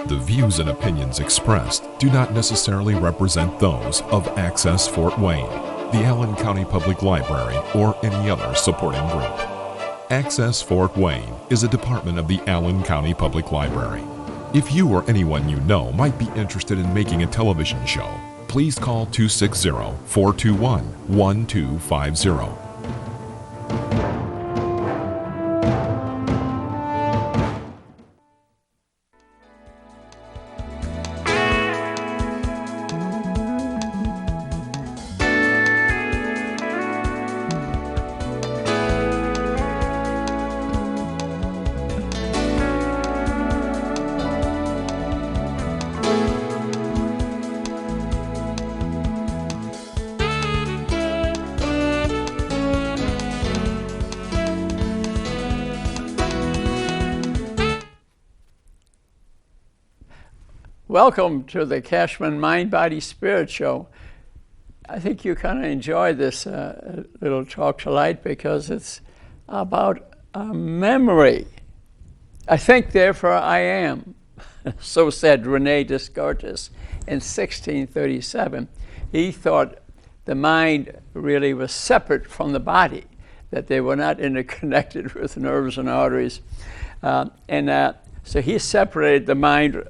The views and opinions expressed do not necessarily represent those of Access Fort Wayne, the Allen County Public Library, or any other supporting group. Access Fort Wayne is a department of the Allen County Public Library. If you or anyone you know might be interested in making a television show, please call 260-421-1250. Welcome to the Cashman Mind, Body, Spirit Show. I think you kind of enjoy this little talk tonight because it's about memory. I think, therefore I am. So said Rene Descartes in 1637. He thought the mind really was separate from the body, that they were not interconnected with nerves and arteries. So he separated the mind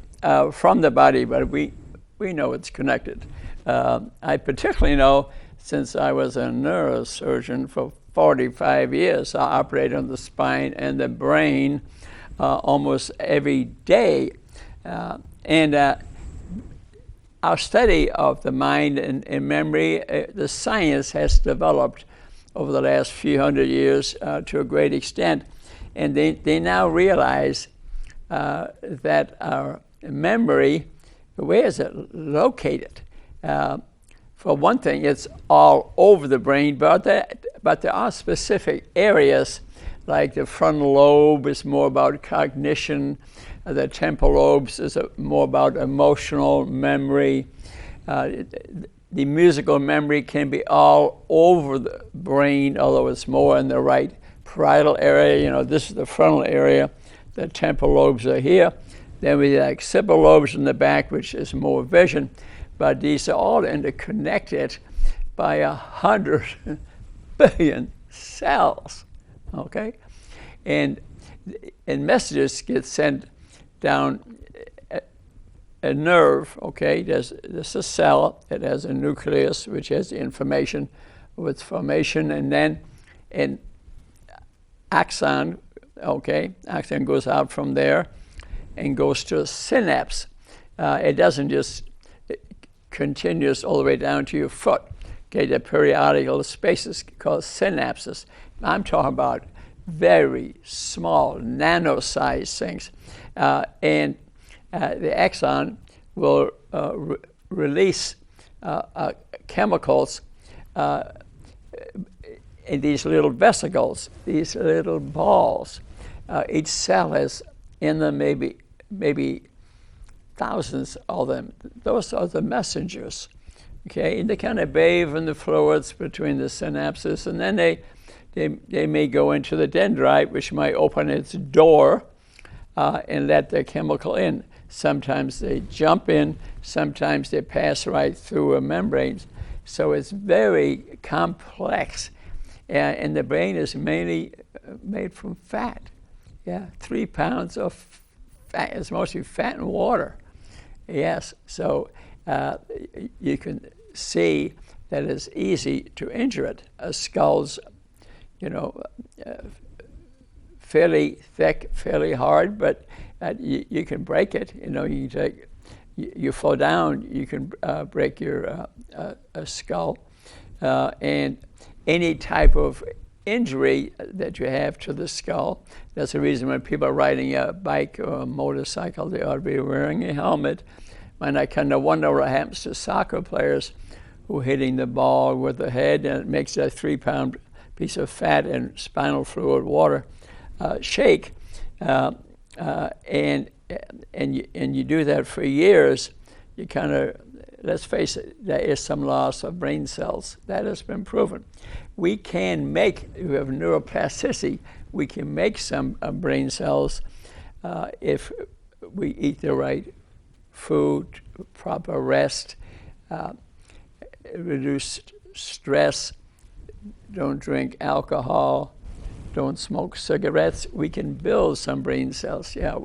from the body, but we know it's connected. I particularly know, since I was a neurosurgeon for 45 years, I operated on the spine and the brain almost every day. Our study of the mind and memory, the science has developed over the last few hundred years to a great extent. And they now realize that our memory, where is it located? For one thing, it's all over the brain, but there are specific areas, like the frontal lobe is more about cognition, the temporal lobes is more about emotional memory. The musical memory can be all over the brain, although it's more in the right parietal area. You know, this is the frontal area. The temporal lobes are here. Then we have occipital lobes in the back, which is more vision. But these are all interconnected by 100 billion cells, okay? And messages get sent down a nerve, okay? There's a cell that has a nucleus, which has the information of its formation, and then an axon, okay? Axon goes out from there and goes to a synapse. It doesn't just continuous all the way down to your foot. Okay, the periodical spaces called synapses. I'm talking about very small, nano-sized things. And the axon will release chemicals in these little vesicles, these little balls. Each cell has in them maybe thousands of them. Those are the messengers, okay? And they kind of bathe in the fluids between the synapses, and then they may go into the dendrite, which might open its door and let the chemical in. Sometimes they jump in, sometimes they pass right through a membrane. So it's very complex. And the brain is mainly made from fat. Yeah, 3 pounds of fat. It's mostly fat and water. Yes, so you can see that it's easy to injure it. A skull's, fairly thick, fairly hard, but you can break it. You fall down, you can break your skull, and any type of injury that you have to the skull. That's the reason when people are riding a bike or a motorcycle, they ought to be wearing a helmet. And I kind of wonder what happens to soccer players who are hitting the ball with the head, and it makes a 3-pound piece of fat and spinal fluid water shake. And you do that for years. You kind of, let's face it, there is some loss of brain cells. That has been proven. We have neuroplasticity. We can make some brain cells if we eat the right food, proper rest, reduce stress, don't drink alcohol, don't smoke cigarettes, we can build some brain cells. Yeah.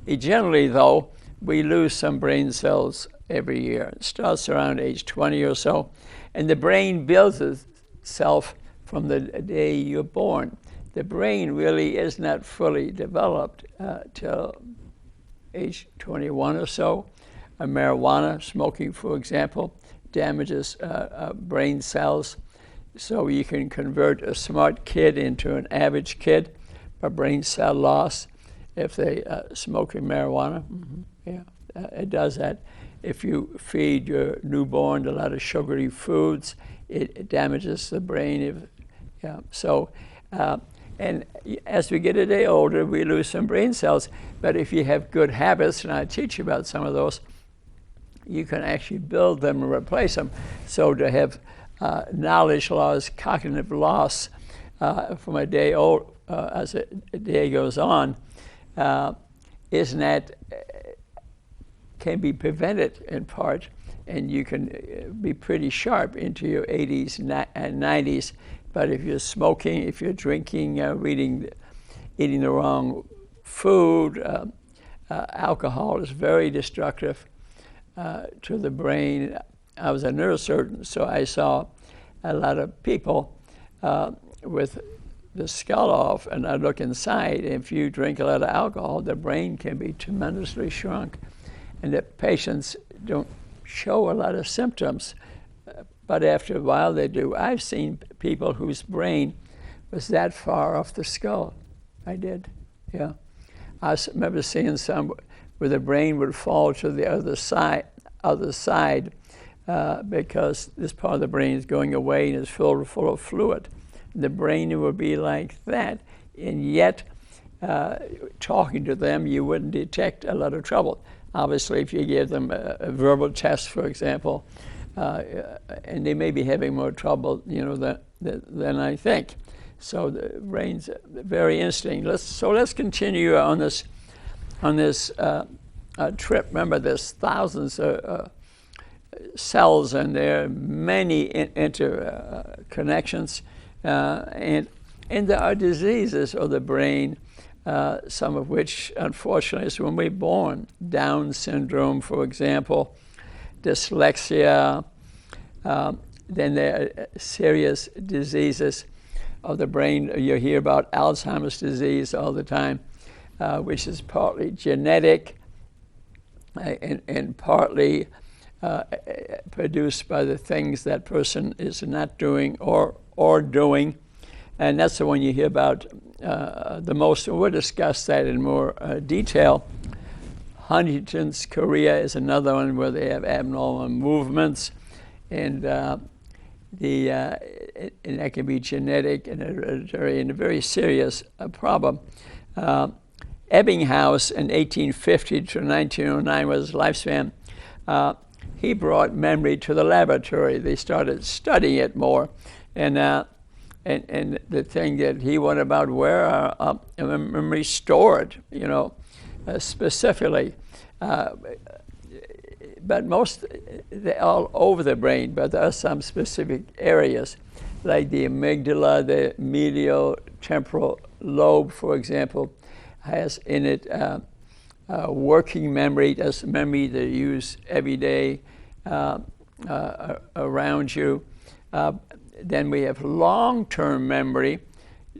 Generally, though, we lose some brain cells every year. It starts around age 20 or so, and the brain builds itself from the day you're born. The brain really is not fully developed till age 21 or so. Marijuana smoking, for example, damages brain cells. So you can convert a smart kid into an average kid by brain cell loss if they smoke marijuana. Mm-hmm. Yeah, it does that. If you feed your newborn a lot of sugary foods, it damages the brain. And as we get a day older, we lose some brain cells. But if you have good habits, and I teach you about some of those, you can actually build them and replace them. So to have knowledge loss, cognitive loss from a day old as a day goes on, isn't that can be prevented in part, and you can be pretty sharp into your 80s and 90s. But if you're smoking, if you're drinking, eating the wrong food, alcohol is very destructive to the brain. I was a neurosurgeon, so I saw a lot of people with the skull off, and I look inside. If you drink a lot of alcohol, the brain can be tremendously shrunk, and the patients don't show a lot of symptoms, but after a while they do. I've seen people whose brain was that far off the skull. I did, yeah. I remember seeing some where the brain would fall to the other side, because this part of the brain is going away and is full of fluid. The brain would be like that, and yet talking to them, you wouldn't detect a lot of trouble. Obviously, if you give them a verbal test, for example, and they may be having more trouble, than I think. So the brain's very interesting. Let's continue on this trip. Remember, there's thousands of cells, and there are many interconnections, and there are diseases of the brain. Some of which, unfortunately, is when we're born. Down syndrome, for example, dyslexia. Then there are serious diseases of the brain. You hear about Alzheimer's disease all the time, which is partly genetic and partly produced by the things that person is not doing or doing. And that's the one you hear about the most, and we'll discuss that in more detail. Huntington's chorea is another one where they have abnormal movements, and that can be genetic and hereditary and a very serious problem. Ebbinghaus in 1850 to 1909 was his lifespan. He brought memory to the laboratory. They started studying it more, and the thing that he went about where are memory stored, specifically. But they're all over the brain, but there are some specific areas, like the amygdala, the medial temporal lobe, for example, has in it working memory. That's memory that you use every day around you. Then we have long-term memory.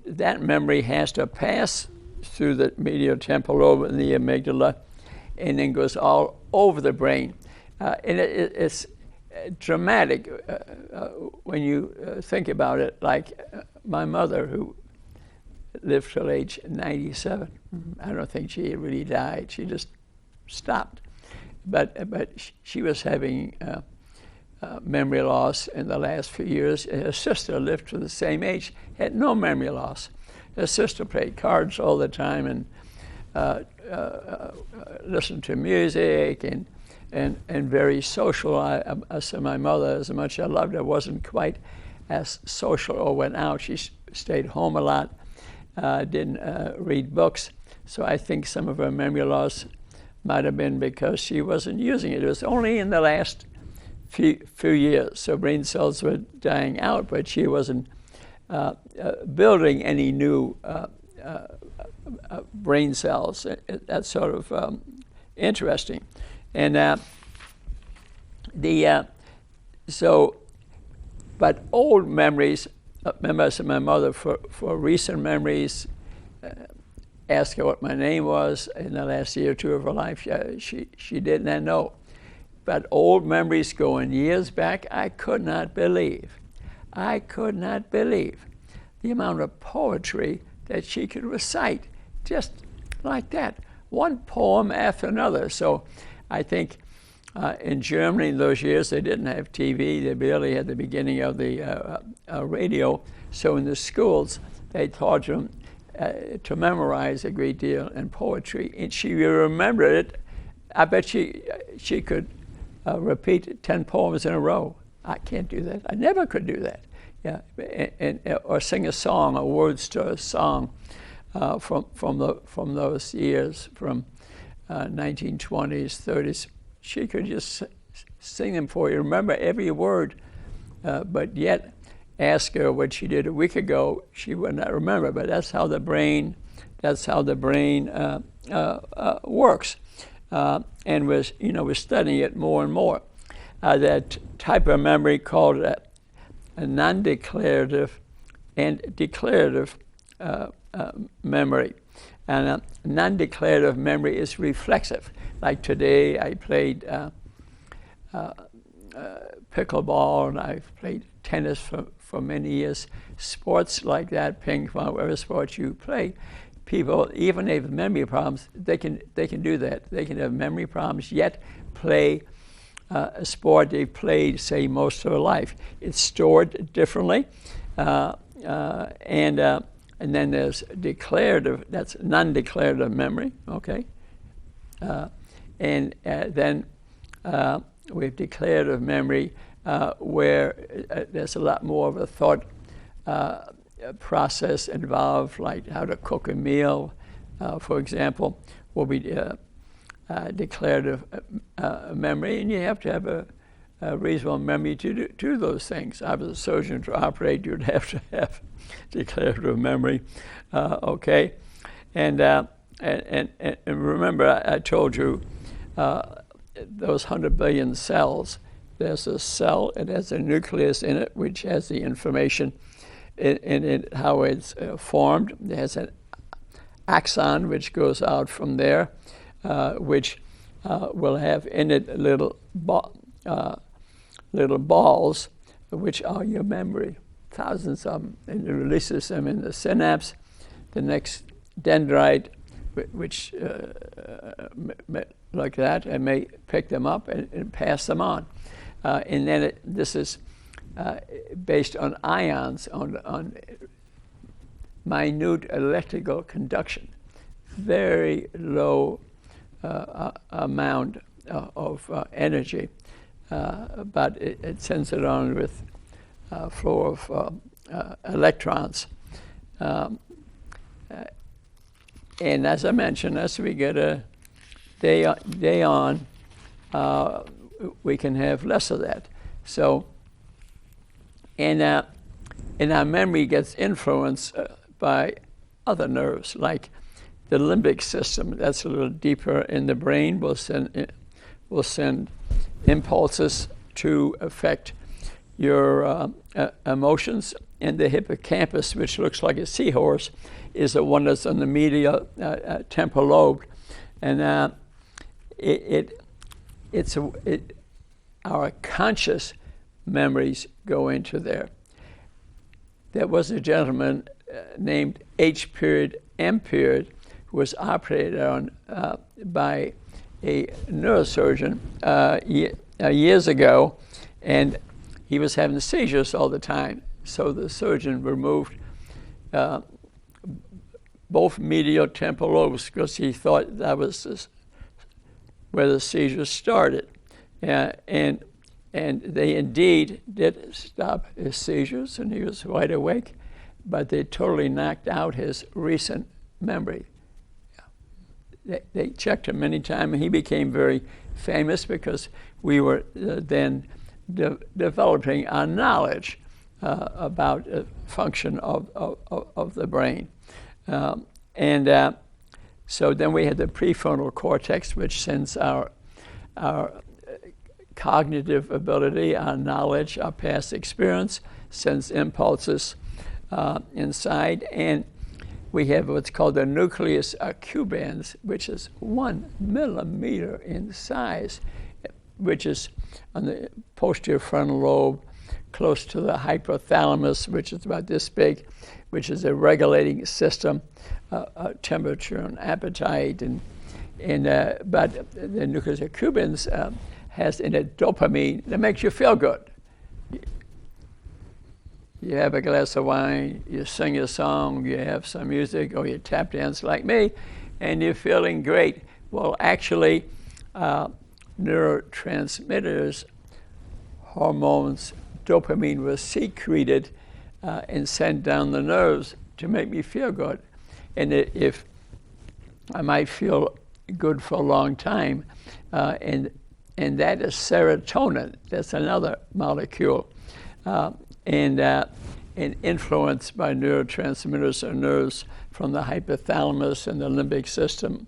That memory has to pass through the medial temporal lobe and the amygdala, and then goes all over the brain. And it's dramatic when you think about it, like my mother, who lived till age 97. I don't think she really died. She just stopped. But she was having memory loss in the last few years. Her sister lived to the same age, had no memory loss. Her sister played cards all the time and listened to music and very social. I said my mother, as much as I loved her, wasn't quite as social or went out. She stayed home a lot, didn't read books. So I think some of her memory loss might have been because she wasn't using it. It was only in the last few years. So brain cells were dying out, but she wasn't building any new brain cells. That's sort of interesting. And but old memories, remember I said my mother, for recent memories, ask her what my name was in the last year or two of her life. She did not know. But old memories going years back, I could not believe the amount of poetry that she could recite, just like that, one poem after another. So I think in Germany in those years, they didn't have TV. They barely had the beginning of the radio. So in the schools, they taught them to memorize a great deal in poetry. And she remembered it. I bet she could repeat 10 poems in a row. I can't do that. I never could do that. Yeah, or sing a song, or words to a song from those years, from 1920s, 30s. She could just sing them for you, remember every word, but yet ask her what she did a week ago, she would not remember. But that's how the brain works, and we're studying it more and more. That type of memory called a non-declarative and declarative memory. And a non-declarative memory is reflexive. Like today, I played pickleball, and I've played tennis for many years. Sports like that, ping pong, whatever sport you play, people, even if they have memory problems, they can do that. They can have memory problems, yet play a sport they've played, say, most of their life. It's stored differently, and then there's declarative. That's non-declarative memory. Okay, and then we have declarative memory, where there's a lot more of a thought process involved, like how to cook a meal, for example, will be declarative memory, and you have to have a reasonable memory to do those things. I was a surgeon. To operate, you'd have to have declarative memory, okay? And remember, I told you those 100 billion cells. There's a cell, it has a nucleus in it, which has the information in it, how it's formed. It has an axon, which goes out from there, which will have in it little balls, which are your memory, thousands of them, and it releases them in the synapse. The next dendrite, which like that, and may pick them up and pass them on. And then this is based on ions, on minute electrical conduction, very low amount of energy, but it sends it on with flow of electrons. And as I mentioned, as we get a day on, we can have less of that. So, and our memory gets influenced by other nerves, like the limbic system. That's a little deeper in the brain. Will send impulses to affect your emotions. And the hippocampus, which looks like a seahorse, is the one that's on the medial temporal lobe, and our conscious memories go into there. There was a gentleman named H. M. who was operated on by a neurosurgeon years ago, and he was having seizures all the time. So the surgeon removed both medial temporal lobes because he thought that was where the seizures started. And they indeed did stop his seizures, and he was wide awake, but they totally knocked out his recent memory. they checked him many times, and he became very famous because we were then developing our knowledge about the function of the brain. So then we had the prefrontal cortex, which sends our cognitive ability, our knowledge, our past experience, sends impulses inside. And we have what's called the nucleus accumbens, which is 1 millimeter in size, which is on the posterior frontal lobe, close to the hypothalamus, which is about this big, which is a regulating system, temperature and appetite. But the nucleus accumbens has in it dopamine that makes you feel good. You have a glass of wine, you sing a song, you have some music, or you tap dance like me, and you're feeling great. Well, actually, neurotransmitters, hormones, dopamine was secreted and sent down the nerves to make me feel good. And if I might feel good for a long time, and that is serotonin. That's another molecule. And influenced by neurotransmitters or nerves from the hypothalamus and the limbic system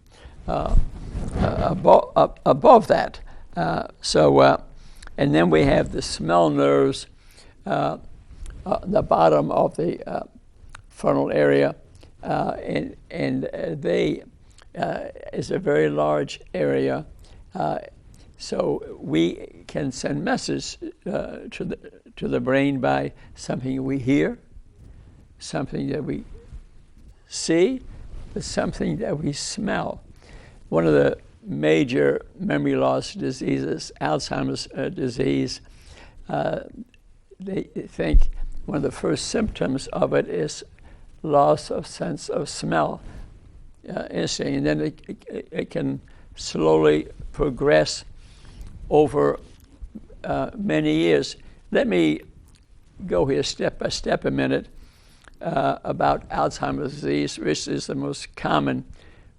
above that. And then we have the smell nerves, the bottom of the frontal area, and they is a very large area. So we can send messages to the brain by something we hear, something that we see, but something that we smell. One of the major memory loss diseases, Alzheimer's disease, they think one of the first symptoms of it is loss of sense of smell, instinct, and then it can slowly progress over many years. Let me go here step by step a minute about Alzheimer's disease, which is the most common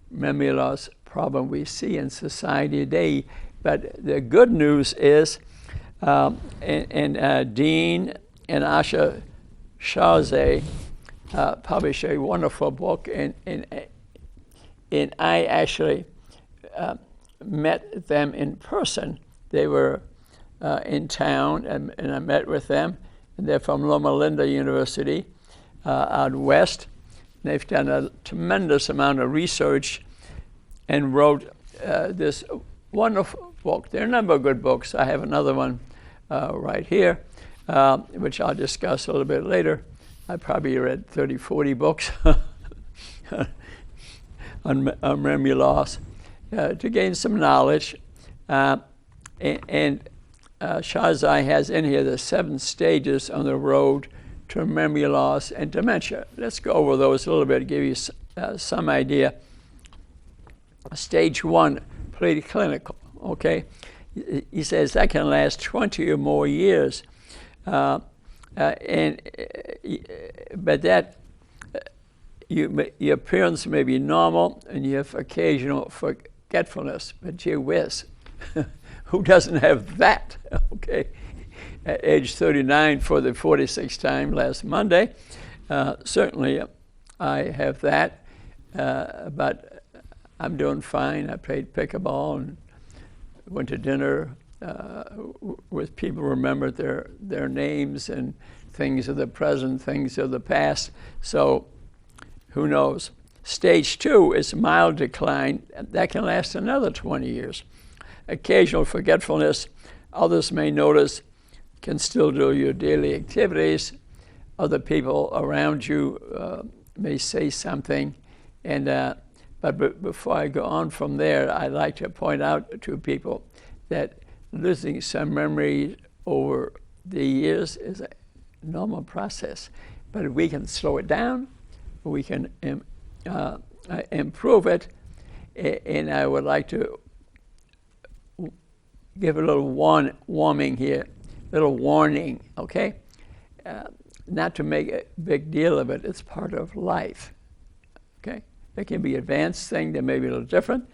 memory loss problem we see in society today. But the good news is, Dean and Asha Shahzad published a wonderful book, and I actually met them in person. They were in town, and I met with them. And they're from Loma Linda University out west. They've done a tremendous amount of research and wrote this wonderful book. There are a number of good books. I have another one right here, which I'll discuss a little bit later. I probably read 30, 40 books on memory loss to gain some knowledge. And Shahzad has in here the 7 stages on the road to memory loss and dementia. Let's go over those a little bit, give you some idea. Stage 1, preclinical, okay? He says that can last 20 or more years. But that, your appearance may be normal and you have occasional forgetfulness, but gee whiz. Who doesn't have that? Okay, at age 39 for the 46th time last Monday. Certainly, I have that, but I'm doing fine. I played pickleball and went to dinner with people who remembered their names and things of the present, things of the past. So, who knows? Stage 2 is mild decline. That can last another 20 years. Occasional forgetfulness, others may notice, can still do your daily activities. Other people around you may say something. But before I go on from there, I'd like to point out to people that losing some memory over the years is a normal process. But we can slow it down, we can improve it, and I would like to give a little warning here, little warning, okay? Not to make a big deal of it, it's part of life, okay? It can be advanced thing that may be a little different.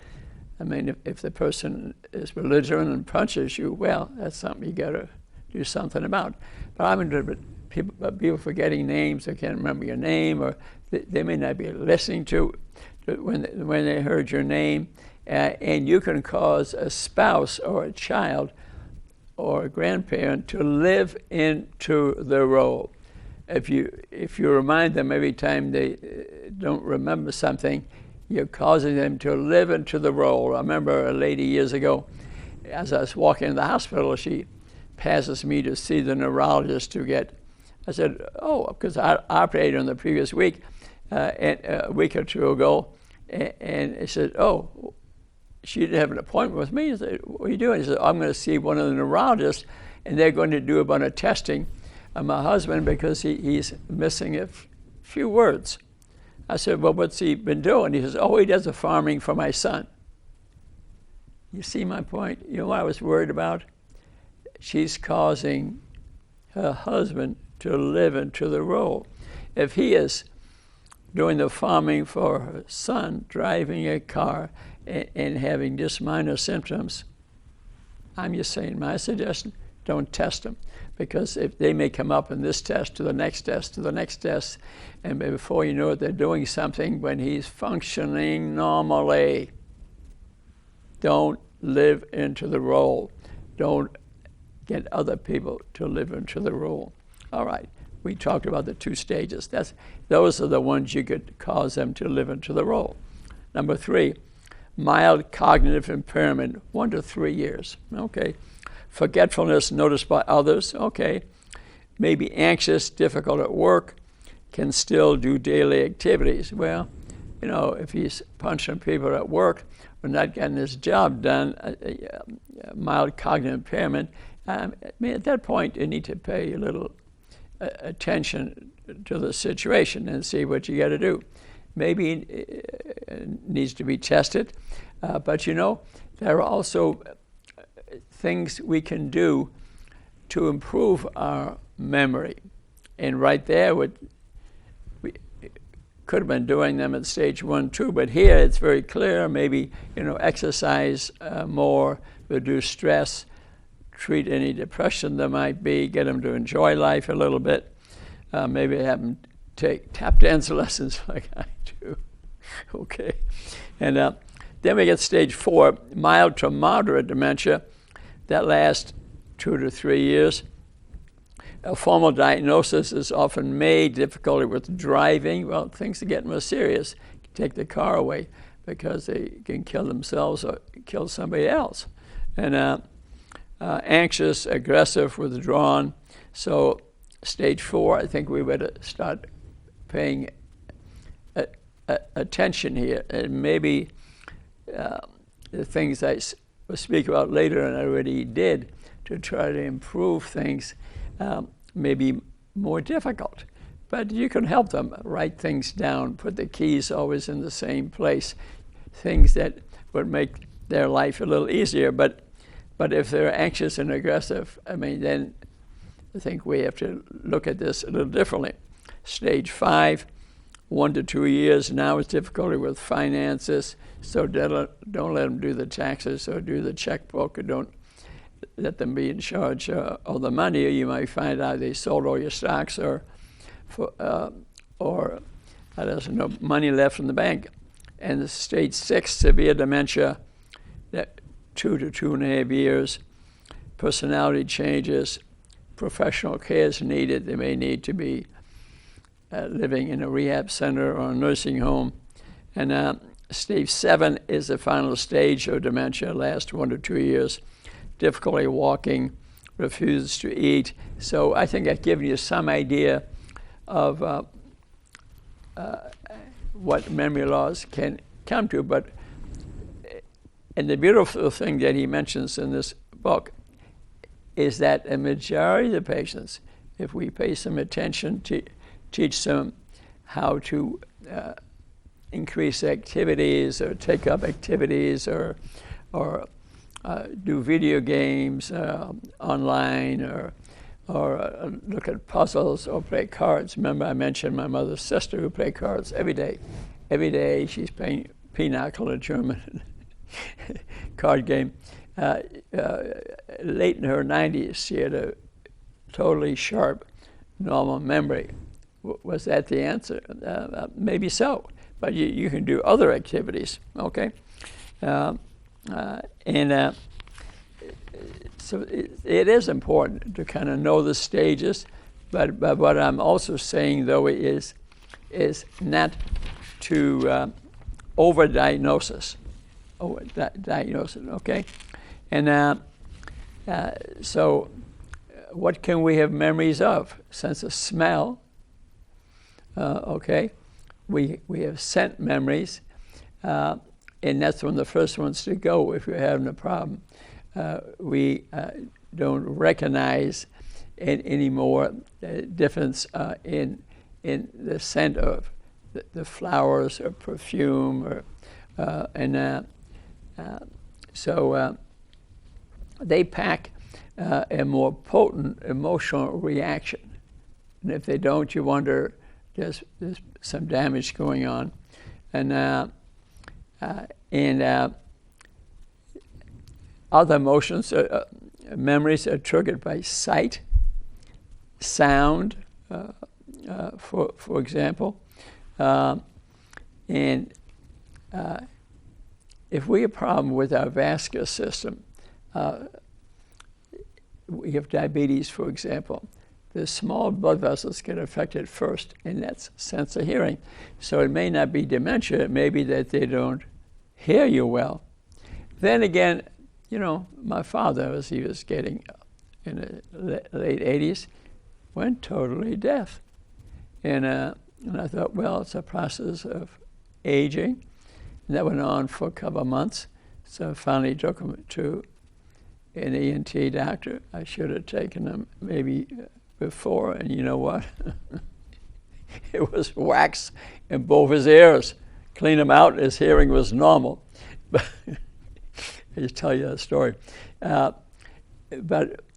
I mean, if the person is belligerent and punches you, well, that's something you got to do something about. But I'm into people forgetting names. They can't remember your name, or they may not be listening to when they heard your name. And you can cause a spouse or a child or a grandparent to live into the role. If you remind them every time they don't remember something, you're causing them to live into the role. I remember a lady years ago, as I was walking in the hospital, she passes me to see the neurologist to get, I said, oh, because I operated on the previous week, a week or two ago, and I said, oh, she didn't have an appointment with me. I said, what are you doing? She said, I'm going to see one of the neurologists, and they're going to do a bunch of testing on my husband because he's missing a few words. I said, well, what's he been doing? He says, oh, he does the farming for my son. You see my point? You know what I was worried about? She's causing her husband to live into the role. If he is doing the farming for her son, driving a car, and having just minor symptoms, I'm just saying, my suggestion, don't test them. Because if they may come up in this test to the next test to the next test, and before you know it, they're doing something when he's functioning normally. Don't live into the role. Don't get other people to live into the role. All right, we talked about the two stages. Those are the ones you could cause them to live into the role. Number 3, mild cognitive impairment, 1 to 3 years. Okay. Forgetfulness noticed by others, okay. Maybe anxious, difficult at work, can still do daily activities. Well, you know, if he's punching people at work or not getting his job done, mild cognitive impairment, I mean, at that point, you need to pay a little attention to the situation and see what you got to do. Maybe it needs to be tested, but you know, there are also things we can do to improve our memory. And right there, we could have been doing them at stage 1, 2, but here it's very clear. Maybe, you know, exercise more, reduce stress, treat any depression there might be, get them to enjoy life a little bit. Maybe have them take tap dance lessons like I do. Okay. And then we get stage 4, mild to moderate dementia. That lasts 2 to 3 years. A formal diagnosis is often made. Difficulty with driving. Well, things are getting more serious. Take the car away because they can kill themselves or kill somebody else. And anxious, aggressive, withdrawn. So stage 4, I think we better start paying attention here. And maybe the things I will speak about later, and I already did, to try to improve things, may be more difficult. But you can help them write things down, put the keys always in the same place, things that would make their life a little easier. But if they're anxious and aggressive, I mean, then I think we have to look at this a little differently. Stage 5, 1 to 2 years. Now it's difficulty with finances, so don't let them do the taxes or do the checkbook, or don't let them be in charge of the money, or you might find out they sold all your stocks, or there's no money left in the bank. And the stage 6, severe dementia, that 2 to 2.5 years, personality changes, professional care is needed. They may need to be living in a rehab center or a nursing home. And stage 7 is the final stage of dementia, lasts 1 to 2 years. Difficulty walking, refuses to eat. So I think I've given you some idea of what memory loss can come to. And the beautiful thing that he mentions in this book is that a majority of the patients, if we pay some attention to teach them how to increase activities or take up activities or do video games online or look at puzzles or play cards. Remember I mentioned my mother's sister who played cards every day. every day she's playing Pinochle, a German card game. Late in her 90s, she had a totally sharp, normal memory. Was that the answer? Maybe so, but you can do other activities, okay? So it is important to kind of know the stages, but what I'm also saying, though, is not to overdiagnose it, okay? And so what can we have memories of? Sense of smell, okay? We have scent memories, and that's one of the first ones to go if you're having a problem. We don't recognize anymore the difference in the scent of the flowers or perfume, so they pack a more potent emotional reaction. And if they don't, you wonder there's some damage going on. And other emotions, memories are triggered by sight, sound, for example. If we have a problem with our vascular system, we have diabetes, for example, the small blood vessels get affected first, and that's sense of hearing. So it may not be dementia, it may be that they don't hear you well. Then again, you know, my father, as he was getting in the late 80s, went totally deaf. And I thought, well, it's a process of aging. And that went on for a couple of months. So I finally took him to an ENT doctor. I should have taken him maybe before, and you know what? It was wax in both his ears. Clean him out, his hearing was normal. But I just tell you that story. But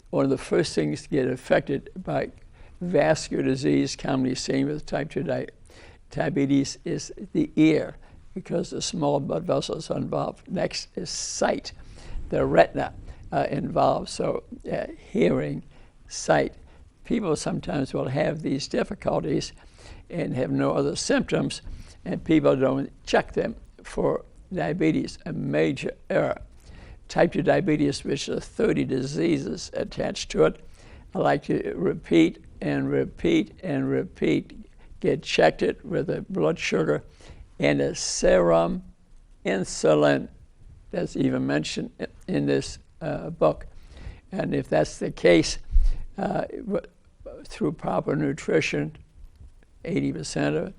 one of the first things to get affected by vascular disease, commonly seen with type 2 diabetes, is the ear, because the small blood vessels are involved. Next is sight, the retina involved, so hearing, sight. People sometimes will have these difficulties and have no other symptoms, and people don't check them for diabetes, a major error. Type 2 diabetes, which are 30 diseases attached to it, I like to repeat and repeat and repeat. Get checked it with a blood sugar and a serum insulin. That's even mentioned in this book. And if that's the case, through proper nutrition, 80% of it,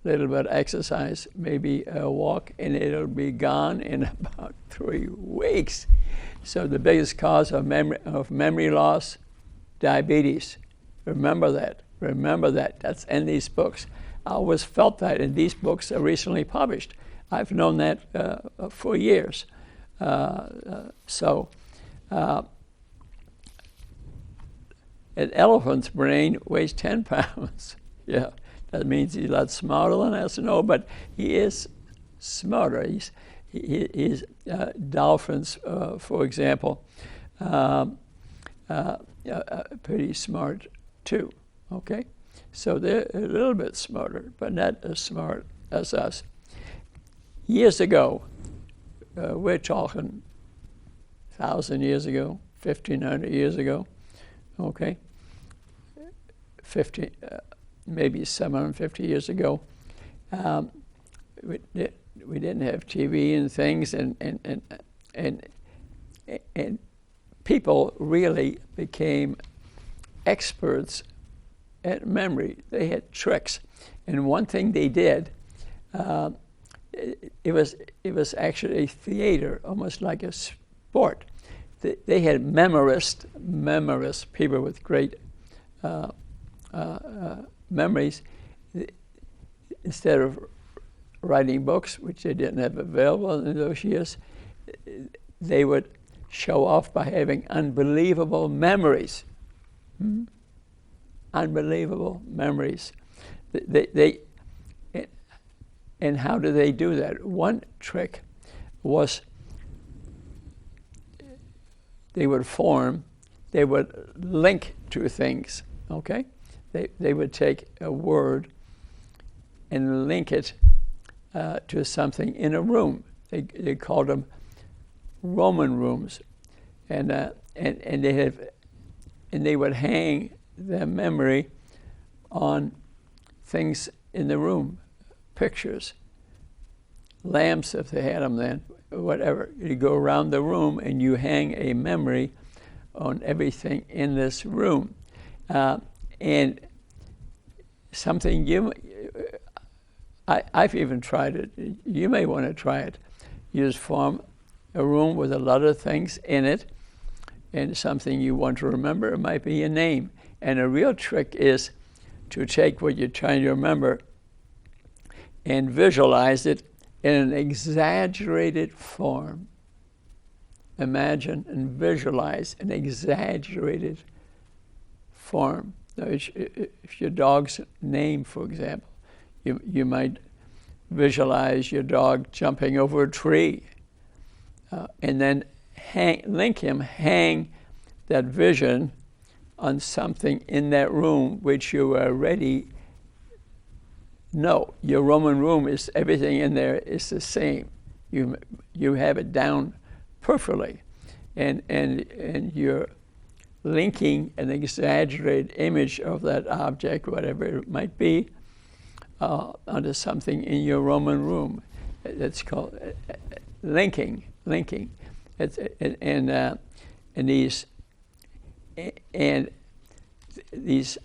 a little bit of exercise, maybe a walk, and it'll be gone in about 3 weeks. So the biggest cause of memory loss, diabetes. Remember that. Remember that. That's in these books. I always felt that, and these books are recently published. I've known that for years. An elephant's brain weighs 10 pounds. Yeah, that means he's a lot smarter than us. No, but he is smarter. He's dolphins, for example, pretty smart too. Okay, so they're a little bit smarter, but not as smart as us. Years ago, we're talking 1,000 years ago, 1,500 years ago. Okay, maybe 750 years ago. We didn't have TV and things, and people really became experts at memory. They had tricks, and one thing they did, it was actually a theater, almost like a sport. They had memorists, people with great memories. Instead of writing books, which they didn't have available in those years, they would show off by having unbelievable memories. Unbelievable memories. And how do they do that? One trick was they would link to things, okay? They would take a word and link it to something in a room. They called them Roman rooms, and they would hang their memory on things in the room, pictures, lamps if they had them then, whatever. You go around the room and you hang a memory on everything in this room, and something I've even tried it. You may want to try it. You just form a room with a lot of things in it, and something you want to remember. It might be a name. And a real trick is to take what you're trying to remember and visualize it in an exaggerated form. Imagine and visualize an exaggerated form. Now, if your dog's name, for example, you might visualize your dog jumping over a tree, and then hang that vision on something in that room which you already know. Your Roman room is, everything in there is the same. You have it down perfectly, and you're linking an exaggerated image of that object, whatever it might be, onto something in your Roman room. That's called linking. And these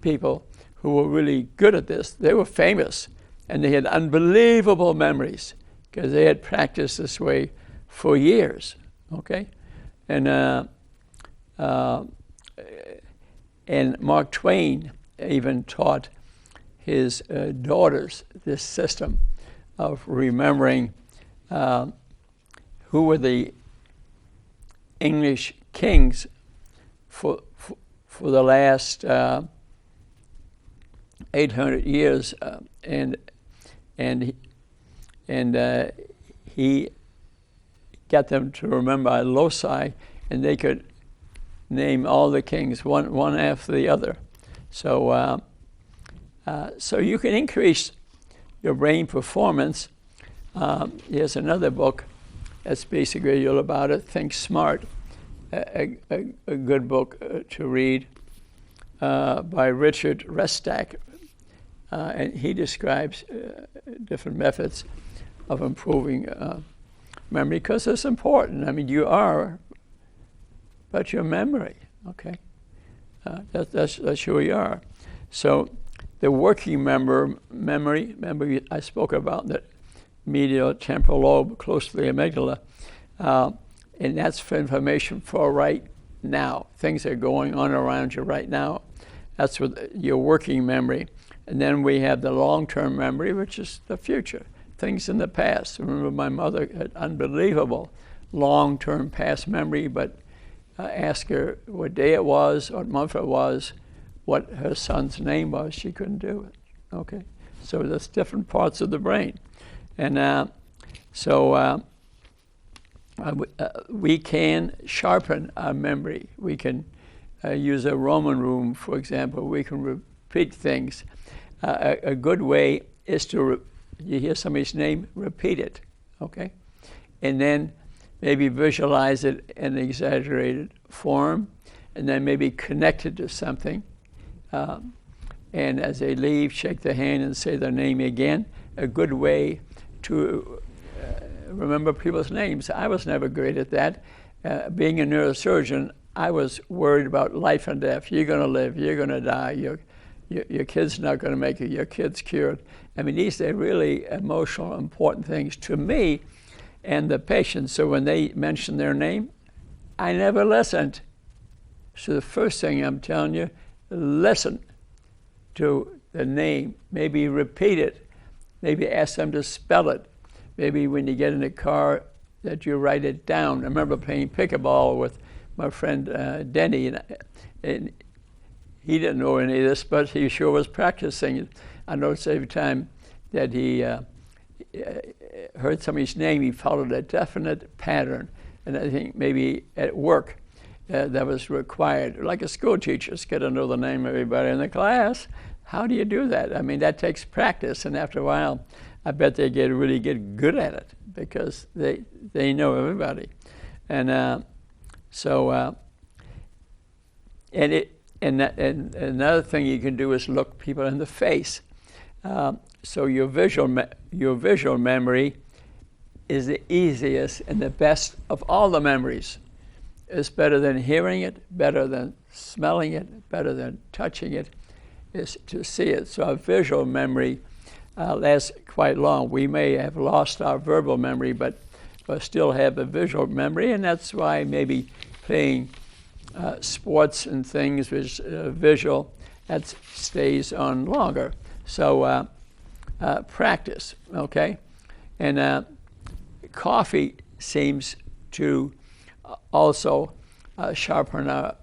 people who were really good at this, they were famous, and they had unbelievable memories because they had practiced this way for years. Okay, and Mark Twain even taught his daughters this system of remembering who were the English kings for the last 800 years, and he got them to remember loci, and they could name all the kings one after the other. So so you can increase your brain performance. Here's another book that's basically all about it. Think Smart, a good book to read by Richard Restak, and he describes different methods of improving memory, because it's important. I mean, you are, but your memory, okay? That's who we are. So the working memory, remember I spoke about the medial temporal lobe close to the amygdala, and that's for information for right now. Things that are going on around you right now. That's what your working memory. And then we have the long-term memory, which is the future, things in the past. Remember, my mother had unbelievable long-term past memory, but ask her what day it was, what month it was, what her son's name was, she couldn't do it. Okay, so there's different parts of the brain, and we can sharpen our memory. We can use a Roman room, for example. We can repeat things. A good way is to, you hear somebody's name, repeat it, okay? And then maybe visualize it in an exaggerated form, and then maybe connect it to something. And as they leave, shake their hand and say their name again. A good way to remember people's names. I was never great at that. Being a neurosurgeon, I was worried about life and death. You're going to live, you're going to die, your kid's not going to make it, your kid's cured. I mean, these are really emotional, important things to me and the patient. So when they mention their name, I never listened. So the first thing I'm telling you, listen to the name. Maybe repeat it. Maybe ask them to spell it. Maybe when you get in a car that you write it down. I remember playing pickleball with my friend Denny, and he didn't know any of this, but he sure was practicing. I noticed every time that he heard somebody's name, he followed a definite pattern. And I think maybe at work that was required. Like a school teacher's got to know the name of everybody in the class. How do you do that? I mean, that takes practice, and after a while, I bet they really get good at it because they know everybody. And and another thing you can do is look people in the face. So your visual memory is the easiest and the best of all the memories. It's better than hearing it, better than smelling it, better than touching it, is to see it. So our visual memory lasts quite long. We may have lost our verbal memory, but still have a visual memory, and that's why maybe playing sports and things with visual, that stays on longer. So practice, okay? And coffee seems to also sharpen our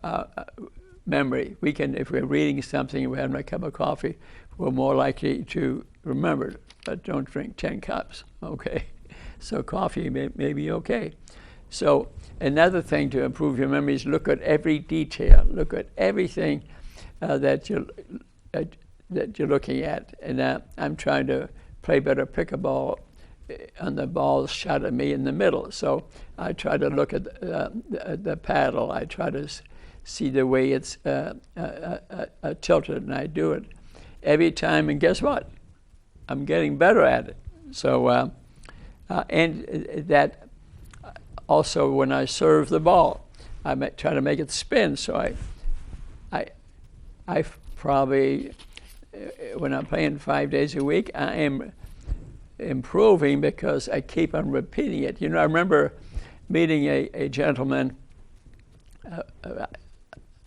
memory. We can, if we're reading something and we're having a cup of coffee, we're more likely to remember it, but don't drink 10 cups, okay? So coffee may be okay. So another thing to improve your memory is look at every detail, look at everything that you're looking at. And I'm trying to play better pickleball on the ball shot at me in the middle. So I try to look at the paddle. I try to see the way it's tilted, and I do it every time. And guess what? I'm getting better at it. So and that also when I serve the ball, I try to make it spin. So I probably, when I'm playing 5 days a week, I am improving because I keep on repeating it. You know, I remember meeting a gentleman.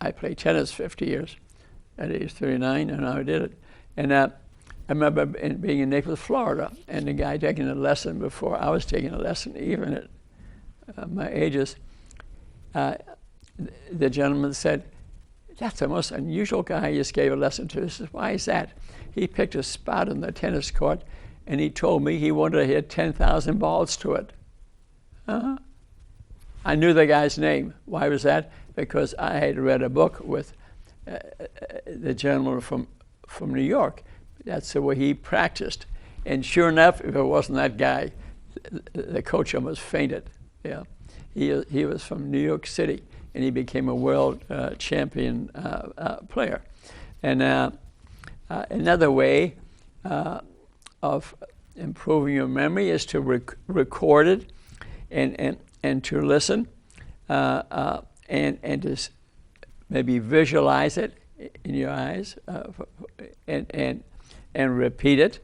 I played tennis 50 years at age 39, and I did it. And I remember being in Naples, Florida, and the guy taking a lesson before I was taking a lesson, even at my ages. The gentleman said, "That's the most unusual guy you just gave a lesson to." I said, "Why is that?" He picked a spot on the tennis court, and he told me he wanted to hit 10,000 balls to it. I knew the guy's name. Why was that? Because I had read a book with the gentleman from New York. That's the way he practiced. And sure enough, if it wasn't that guy, the coach almost fainted. Yeah, he was from New York City, and he became a world champion player. And another way of improving your memory is to record it and to listen and to maybe visualize it in your eyes and repeat it.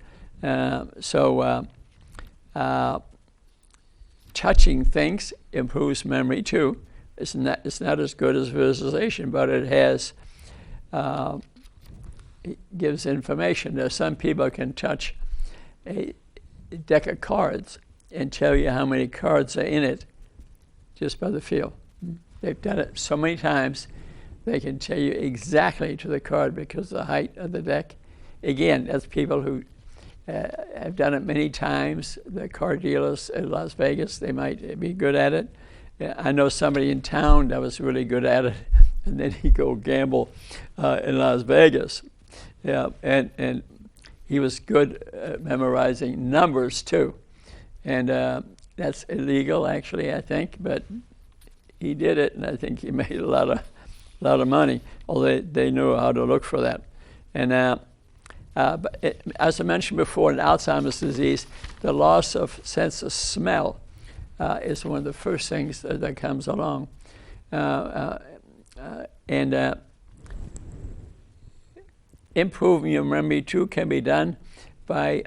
Touching things improves memory too. It's not as good as visualization, but it gives information. Now, some people can touch a deck of cards and tell you how many cards are in it just by the feel. They've done it so many times, they can tell you exactly to the card because of the height of the deck. Again, that's people who have done it many times. The card dealers in Las Vegas, they might be good at it. I know somebody in town that was really good at it, and then he'd go gamble in Las Vegas. Yeah, and he was good at memorizing numbers too. And that's illegal, actually, I think, but he did it, and I think he made a lot of money, although they knew how to look for that. And but as I mentioned before, in Alzheimer's disease, the loss of sense of smell is one of the first things that comes along. And improving your memory too can be done by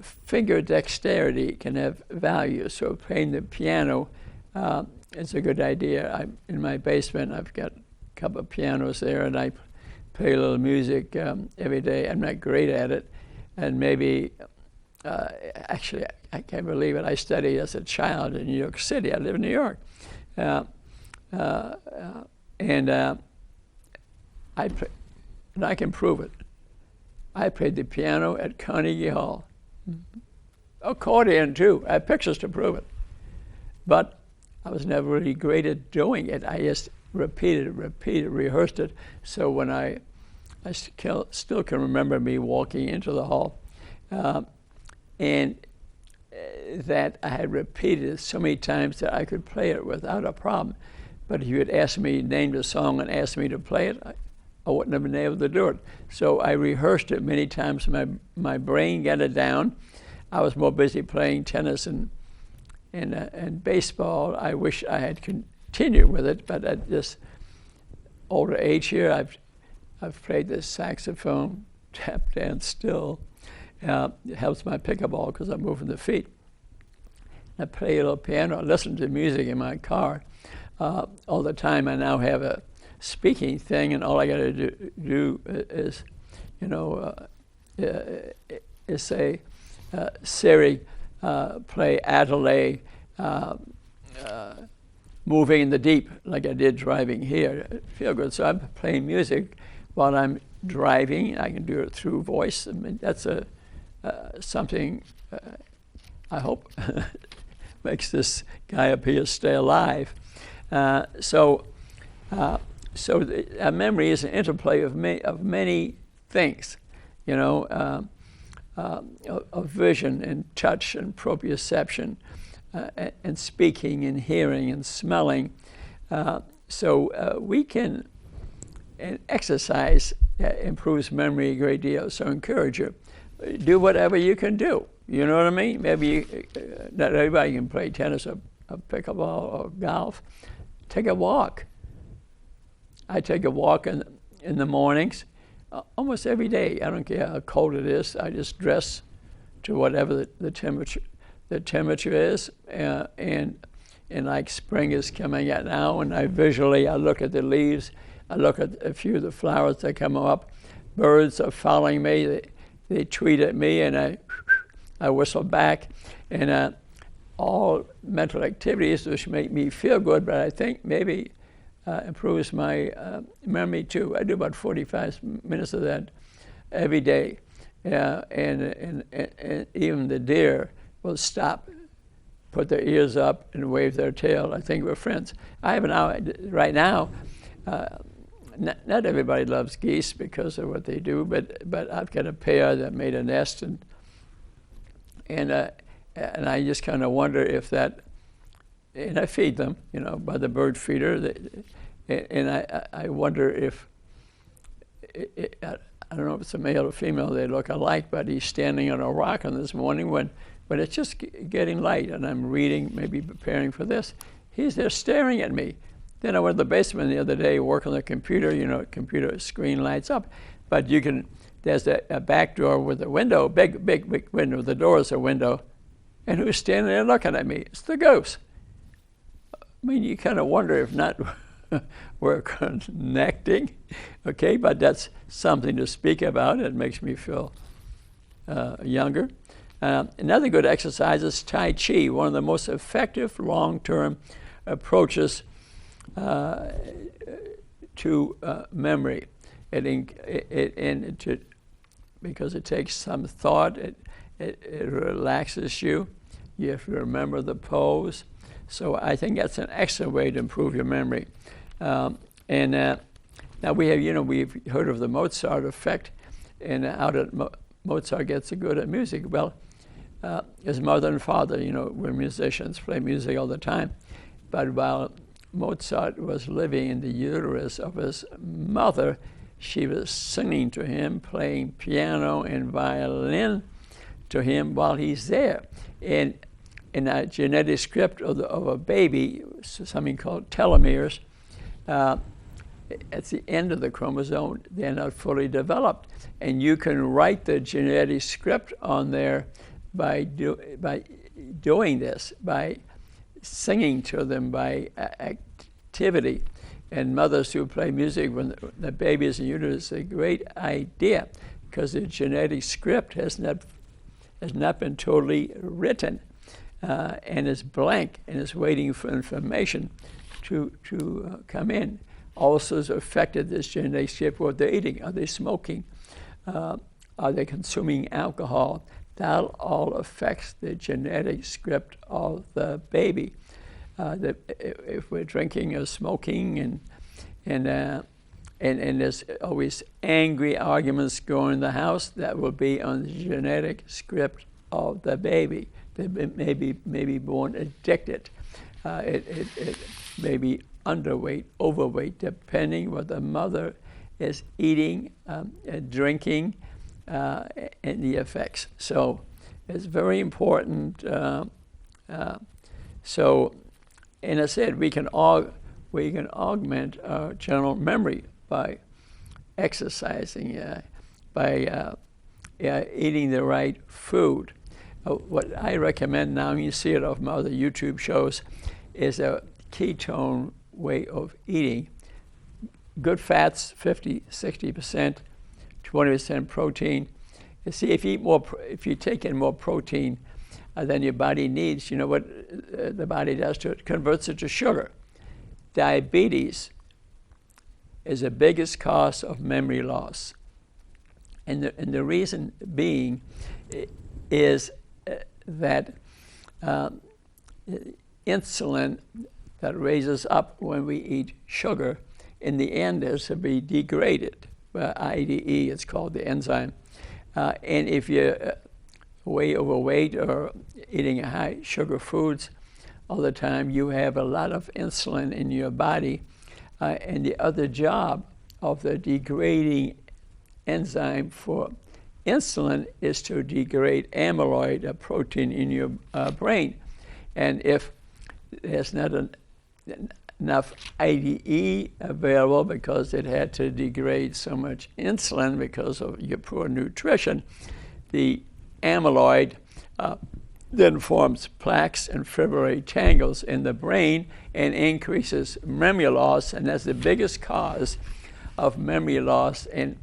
finger dexterity. Can have value. So playing the piano is a good idea. In my basement, I've got a couple of pianos there, and I play a little music every day. I'm not great at it, and maybe actually I can't believe it. I studied as a child in New York City. I live in New York, and I can prove it. I played the piano at Carnegie Hall Accordion too. I have pictures to prove it. But I was never really great at doing it. I just repeated, rehearsed it. So when I still can remember me walking into the hall, and that I had repeated it so many times that I could play it without a problem. But if you had asked me, named a song and asked me to play it, I wouldn't have been able to do it. So I rehearsed it many times. My brain got it down. I was more busy playing tennis and baseball. I wish I had continued with it, but at this older age here, I've played the saxophone, tap dance still. It helps my pickleball because I'm moving the feet. I play a little piano. I listen to music in my car all the time. I now have a speaking thing, and all I got to do is, is say, Siri, play Adelaide, Moving in the Deep, like I did driving here. I feel good. So I'm playing music while I'm driving. I can do it through voice. I mean, that's something I hope makes this guy up here stay alive. So memory is an interplay of many things, of vision and touch and proprioception, and speaking and hearing and smelling. So we can, and exercise improves memory a great deal. So I encourage you, do whatever you can do. You know what I mean? Maybe not everybody can play tennis or pickleball or golf. Take a walk. I take a walk in the mornings, almost every day. I don't care how cold it is. I just dress to whatever the temperature is, and like spring is coming out now, and I look at the leaves. I look at a few of the flowers that come up. Birds are following me. They tweet at me, and I whistle back, and all mental activities which make me feel good, but I think maybe improves my memory too. I do about 45 minutes of that every day, and even the deer will stop, put their ears up, and wave their tail. I think we're friends. I have an hour right now. Not everybody loves geese because of what they do, but I've got a pair that made a nest, and I just kind of wonder if that, and I feed them, by the bird feeder, and I wonder if, I don't know if it's a male or female, they look alike, but he's standing on a rock on this morning when it's just getting light, and I'm reading, maybe preparing for this. He's there staring at me. Then I went to the basement the other day, work on the computer, computer screen lights up, but there's a back door with a window, big window, the door is a window, and who's standing there looking at me? It's the goose. I mean, you kind of wonder if not we're connecting, okay, but that's something to speak about. It makes me feel younger. Another good exercise is Tai Chi, one of the most effective long-term approaches to memory. Because it takes some thought, it relaxes you. You have to remember the pose. So I think that's an excellent way to improve your memory. Now we've heard of the Mozart effect, and how did Mozart get so good at music? Well, his mother and father, were musicians, play music all the time. But while Mozart was living in the uterus of his mother, she was singing to him, playing piano and violin to him while he's there. And in a genetic script of a baby, something called telomeres, at the end of the chromosome, they're not fully developed. And you can write the genetic script on there by doing this, by singing to them, by activity. And mothers who play music when the baby is in uterus, a great idea, because the genetic script has not been totally written, and is blank and is waiting for information to come in. Also has affected this genetic script what they're eating. Are they smoking? Are they consuming alcohol? that all affects the genetic script of the baby. If we're drinking or smoking and there's always angry arguments going in the house, that will be on the genetic script of the baby. They may be born addicted. It may be underweight, overweight, depending what the mother is eating, drinking, and the effects. So it's very important. And I said we can augment our general memory by exercising, by eating the right food. What I recommend now, you see it off my other YouTube shows, is a ketone way of eating. Good fats, 50-60%, 20% protein. You see, if you take in more protein than your body needs, you know what the body does to it? It converts it to sugar. Diabetes is the biggest cause of memory loss. And the reason being is that insulin that raises up when we eat sugar, in the end is to be degraded. IDE, it's called the enzyme. And if you're way overweight or eating high sugar foods all the time, you have a lot of insulin in your body. And the other job of the degrading enzyme for insulin is to degrade amyloid, a protein in your brain. And if there's not enough IDE available because it had to degrade so much insulin because of your poor nutrition, the amyloid then forms plaques and fibrillary tangles in the brain and increases memory loss, and that's the biggest cause of memory loss in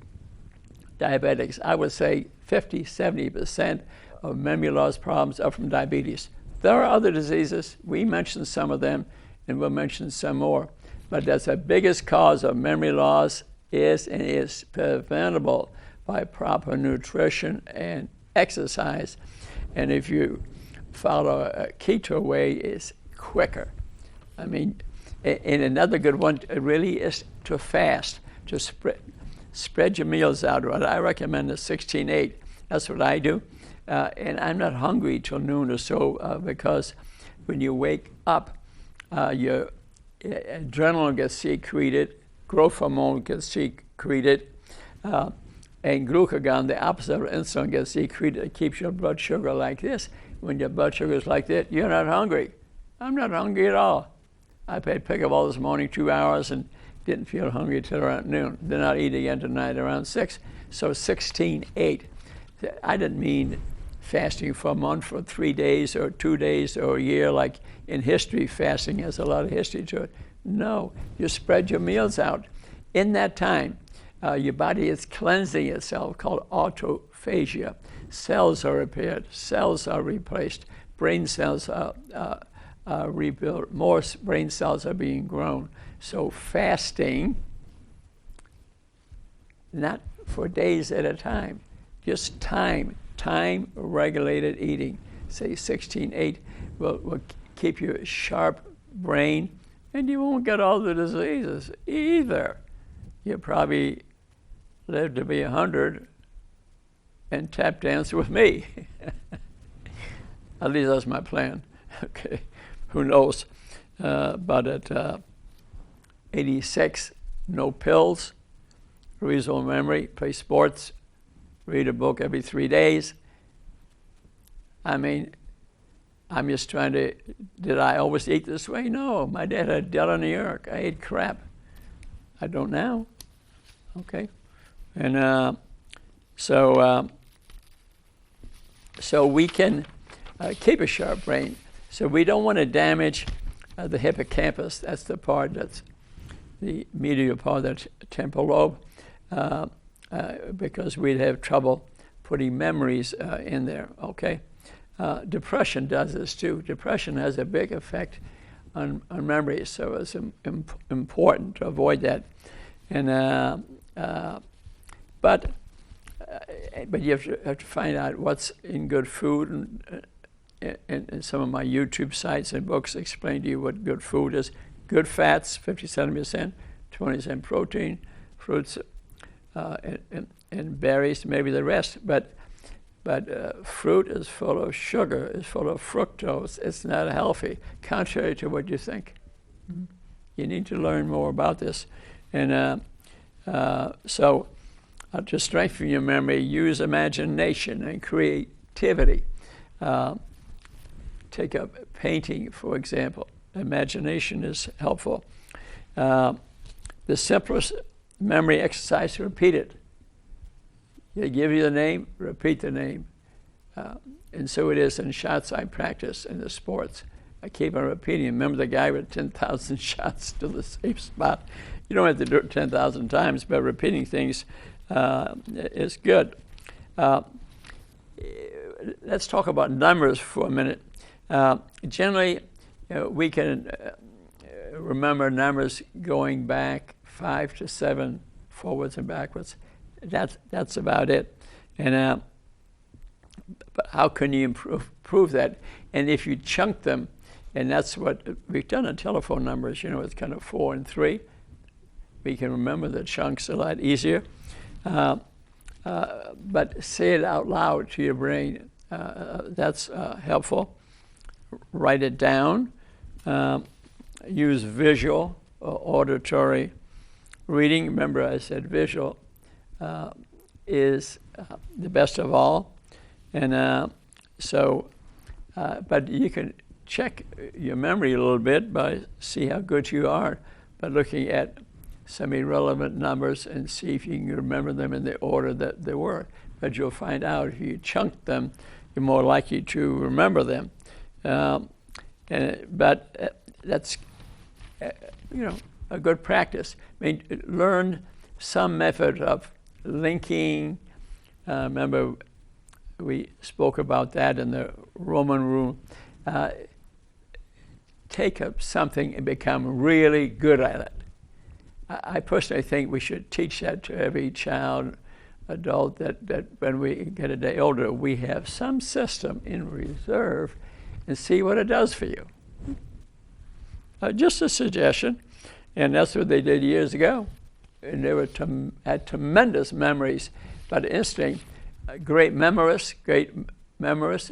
diabetics. I would say 50-70% of memory loss problems are from diabetes. There are other diseases. We mentioned some of them, and we'll mention some more. But that's the biggest cause of memory loss is preventable by proper nutrition and exercise. And if you follow a keto way, it's quicker. I mean, and another good one really is to fast, to spread your meals out. What I recommend is 16-8. That's what I do. And I'm not hungry till noon or so because when you wake up, your adrenaline gets secreted, growth hormone gets secreted, and glucagon, the opposite of insulin, gets secreted. It keeps your blood sugar like this. When your blood sugar is like that, you're not hungry. I'm not hungry at all. I played pickleball this morning 2 hours and didn't feel hungry till around noon. Then I'll eat again tonight around 6. So 16-8. I didn't mean fasting for a month, for 3 days or 2 days or a year, like in history. Fasting has a lot of history to it. No, you spread your meals out. In that time, your body is cleansing itself, called autophagia. Cells are repaired, cells are replaced, brain cells are rebuilt, more brain cells are being grown. So fasting, not for days at a time, just time-regulated eating, say 16-8, will keep you a sharp brain, and you won't get all the diseases either. You'll probably live to be 100 and tap dance with me. At least that's my plan. Okay, who knows? But at 86, no pills, reasonable memory, play sports, read a book every 3 days. I mean, I'm just trying to, did I always eat this way? No, my dad had Dell in New York. I ate crap. I don't now. Okay. And so we can keep a sharp brain. So we don't want to damage the hippocampus. That's the part that's the medial part of the temporal lobe, because we'd have trouble putting memories in there, okay? Depression does this too. Depression has a big effect on memory, so it's important to avoid that. And but but you have to find out what's in good food, and some of my YouTube sites and books explain to you what good food is. Good fats, 57%, 20% protein, fruits, and berries, maybe the rest. But fruit is full of sugar, is full of fructose. It's not healthy, contrary to what you think. Mm-hmm. You need to learn more about this. And so to strengthen your memory, use imagination and creativity. Take up painting, for example. Imagination is helpful. The simplest memory exercise, repeat it. They give you the name, repeat the name. And so it is in shots I practice in the sports. I keep on repeating. Remember the guy with 10,000 shots to the safe spot? You don't have to do it 10,000 times, but repeating things is good. Let's talk about numbers for a minute. Generally, we can remember numbers going back 5 to 7, forwards and backwards. That's about it. And but how can you improve that? And if you chunk them, and that's what we've done in telephone numbers, it's kind of 4 and 3. We can remember the chunks a lot easier. But say it out loud to your brain. That's helpful. Write it down. Use visual or auditory reading. Remember I said visual is the best of all. And but you can check your memory a little bit by see how good you are by looking at some irrelevant numbers and see if you can remember them in the order that they were. But you'll find out if you chunk them, you're more likely to remember them. But that's a good practice. I mean, learn some method of linking. Remember, we spoke about that in the Roman rule. Take up something and become really good at it. I personally think we should teach that to every child, adult, that when we get a day older, we have some system in reserve and see what it does for you. Just a suggestion, and that's what they did years ago. And they had tremendous memories, but interesting, great memorists,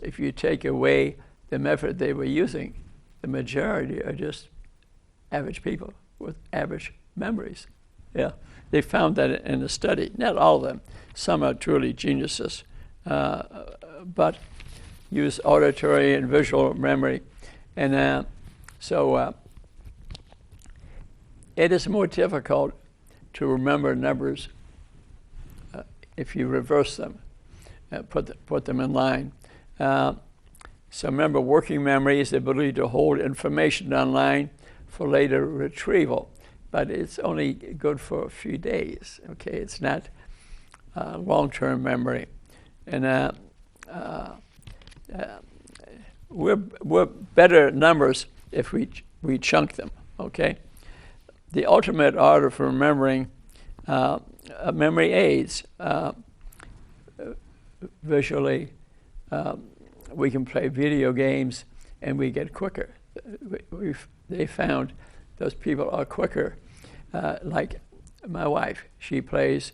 if you take away the method they were using, the majority are just average people with average memories. Yeah, they found that in the study. Not all of them. Some are truly geniuses, but use auditory and visual memory. And so it is more difficult to remember numbers if you reverse them, put them in line. So remember, working memory is the ability to hold information online for later retrieval, but it's only good for a few days. Okay, it's not long-term memory, and we're better at numbers if we chunk them. Okay, the ultimate art of remembering memory aids visually. We can play video games and we get quicker. They found those people are quicker. Like my wife, she plays,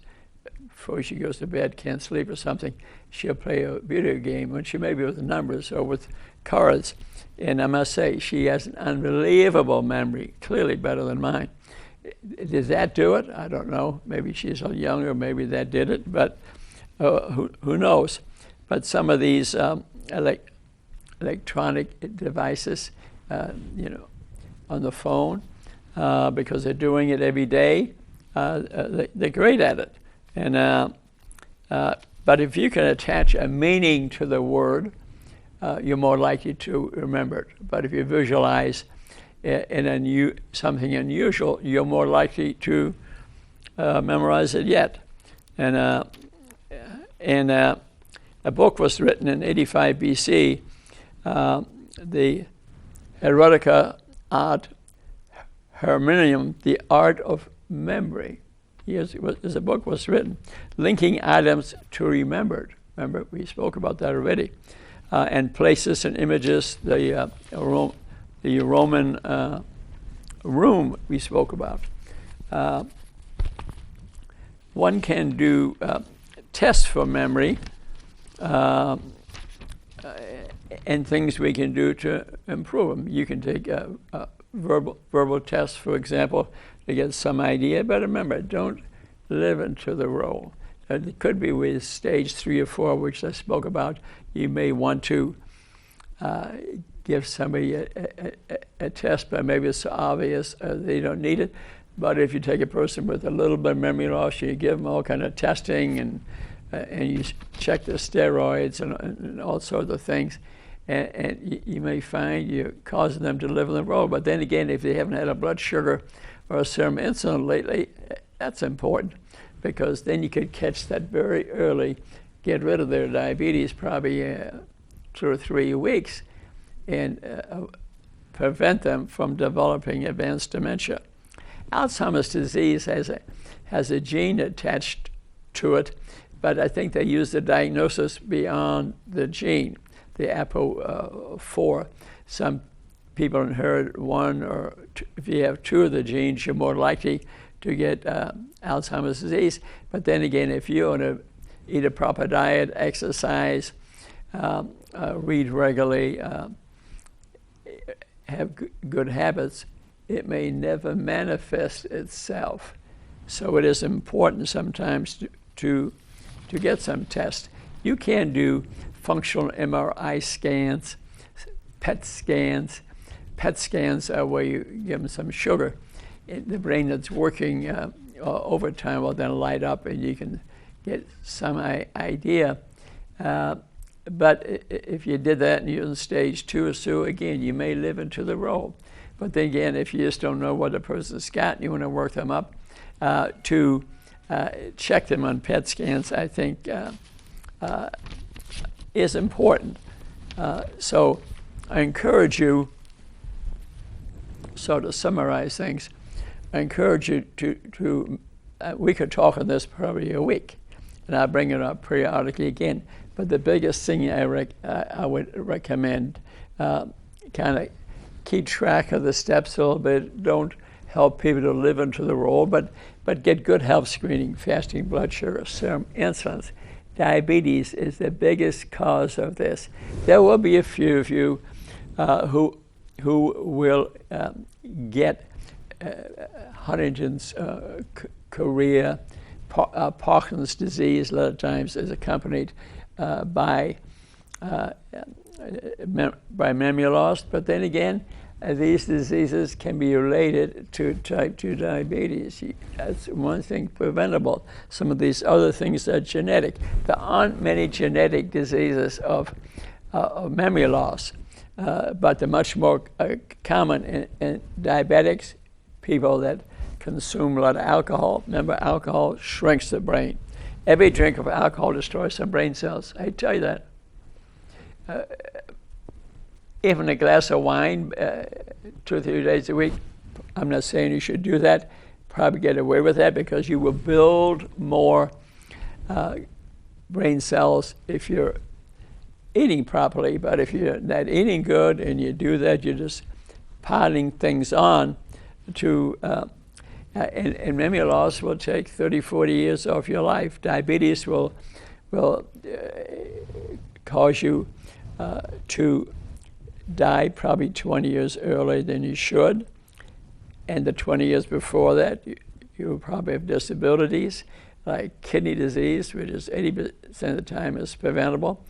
before she goes to bed, can't sleep or something, she'll play a video game, when she may be with numbers or with cards. And I must say, she has an unbelievable memory, clearly better than mine. Did that do it? I don't know. Maybe she's a little younger, maybe that did it, but who knows? But some of these electronic devices, on the phone, because they're doing it every day, they're great at it. And but if you can attach a meaning to the word, you're more likely to remember it. But if you visualize something unusual, you're more likely to memorize it yet. And a book was written in 85 BC, the Erotica ad Herminium, the art of memory. There's a book was written, Linking Items to Remembered. Remember, we spoke about that already. And places and images, the Roman room we spoke about. One can do tests for memory and things we can do to improve them. You can take verbal tests, for example, to get some idea, but remember, don't live into the role. It could be with stage 3 or 4, which I spoke about. You may want to give somebody a test, but maybe it's so obvious they don't need it. But if you take a person with a little bit of memory loss, you give them all kind of testing and you check the steroids and all sorts of things, and you may find you're causing them to live in the role. But then again, if they haven't had a blood sugar or a serum insulin lately, that's important, because then you could catch that very early, get rid of their diabetes probably 2 or 3 weeks, and prevent them from developing advanced dementia. Alzheimer's disease has a gene attached to it, but I think they use the diagnosis beyond the gene, the APO4. Some people inherit one, or if you have 2 of the genes, you're more likely to get Alzheimer's disease. But then again, if you want to eat a proper diet, exercise, read regularly, have good habits, it may never manifest itself. So it is important sometimes to get some tests. You can do functional MRI scans, PET scans. PET scans are where you give them some sugar. The brain that's working over time will then light up, and you can get some idea. But if you did that and you're in stage 2 or so, again, you may live into the role. But then again, if you just don't know what a person's got and you want to work them up, to check them on PET scans, I think is important. So I encourage you, so to summarize things, I encourage you to we could talk on this probably a week, and I'll bring it up periodically again. But the biggest thing I would recommend, kind of keep track of the steps a little bit. Don't help people to live into the role, but get good health screening, fasting blood sugar, serum insulin. Diabetes is the biggest cause of this. There will be a few of you who will get Huntington's chorea, Parkinson's disease. A lot of times is accompanied by memory loss. But then again, these diseases can be related to type 2 diabetes. That's one thing preventable. Some of these other things are genetic. There aren't many genetic diseases of memory loss, but they're much more common in diabetics, people that consume a lot of alcohol. Remember, alcohol shrinks the brain. Every drink of alcohol destroys some brain cells. I tell you that. Even a glass of wine 2 or 3 days a week, I'm not saying you should do that. Probably get away with that because you will build more brain cells if you're eating properly. But if you're not eating good and you do that, you're just piling things on to, and memory loss will take 30, 40 years off your life. Diabetes will cause you to die probably 20 years earlier than you should. And the 20 years before that, you will probably have disabilities like kidney disease, which is 80% of the time is preventable.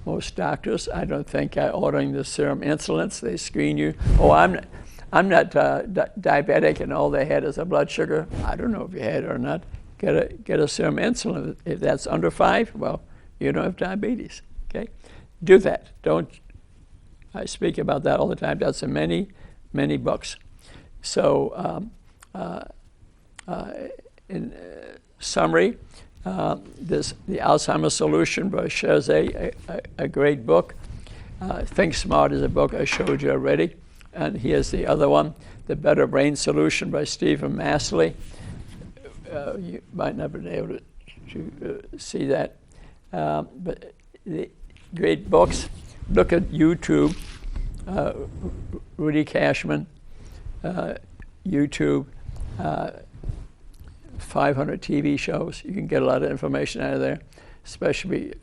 Most doctors, I don't think, are ordering the serum insulins. They screen you. Oh, I'm not diabetic, and all they had is a blood sugar. I don't know if you had it or not. Get a serum insulin. If that's under 5, well, you don't have diabetes. Okay, do that. Don't. I speak about that all the time. That's in many books. So, in summary, the Alzheimer's Solution by Chazet, a great book. Think Smart is a book I showed you already. And here's the other one, The Better Brain Solution by Stephen Masley. you might not have been able to see that. But the great books. Look at YouTube. Rudy Cashman, YouTube, 500 TV shows. You can get a lot of information out of there, especially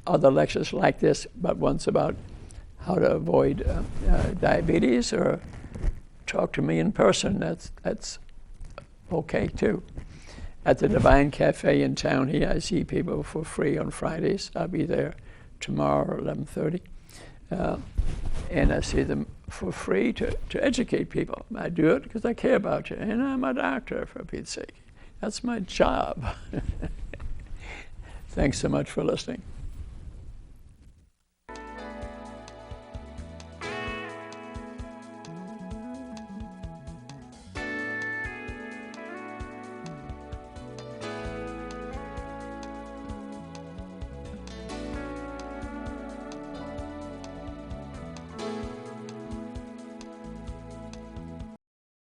other lectures like this, but one's about how to avoid diabetes, or talk to me in person. That's okay too. At the Divine Cafe in town here, I see people for free on Fridays. I'll be there tomorrow at 11:30. And I see them for free to educate people. I do it because I care about you, and I'm a doctor, for Pete's sake. That's my job. Thanks so much for listening.